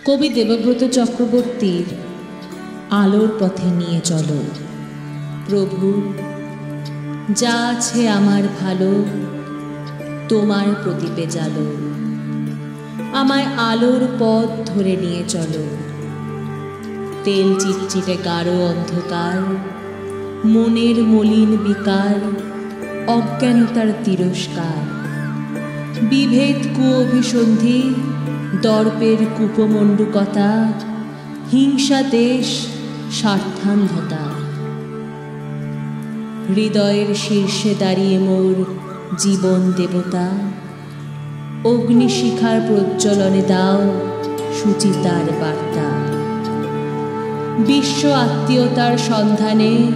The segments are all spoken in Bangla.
কবি দেবব্রত চক্রবর্তীর আলোর পথে নিয়ে চলো। প্রভু, যা আছে আমার ভালো, তোমার প্রদীপে জালো। আমায় আলোর পথ ধরে নিয়ে চলো। তেল চিটচিটে গাঢ় অন্ধকার, মনের মলিন বিকার, অজ্ঞানতার তিরস্কার, বিভেদ কুঅভিসন্ধি, দর্পের কূপমণ্ডুকতা, হিংসা দেশ, স্বার্থান্ধতা। হৃদয়ের শীর্ষে দাঁড়িয়ে মোর জীবন দেবতা, অগ্নিশিখার প্রজ্বলনে দাও সুচিতার বার্তা। বিশ্ব আত্মীয়তার সন্ধানে,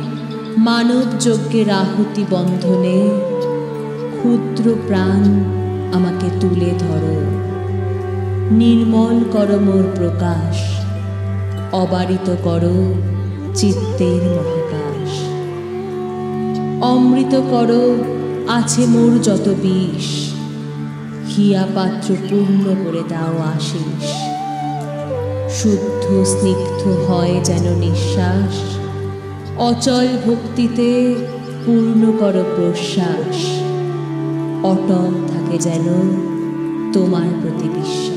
মানব যজ্ঞের আহুতি বন্ধনে, ক্ষুদ্র প্রাণ আমাকে তুলে ধরো। নির্মল করো মোর প্রকাশ, অবারিত করো চিত্তের মহাকাশ। অমৃত করো আছে মোর যত বিষ, হিয়া পাত্র পূর্ণ করে দাও আশিস। শুদ্ধ স্নিগ্ধ হয় যেন নিঃশ্বাস, অচল ভক্তিতে পূর্ণ করো প্রশ্বাস। অটল থাকে যেন তোমার প্রতি বিশ্বাস।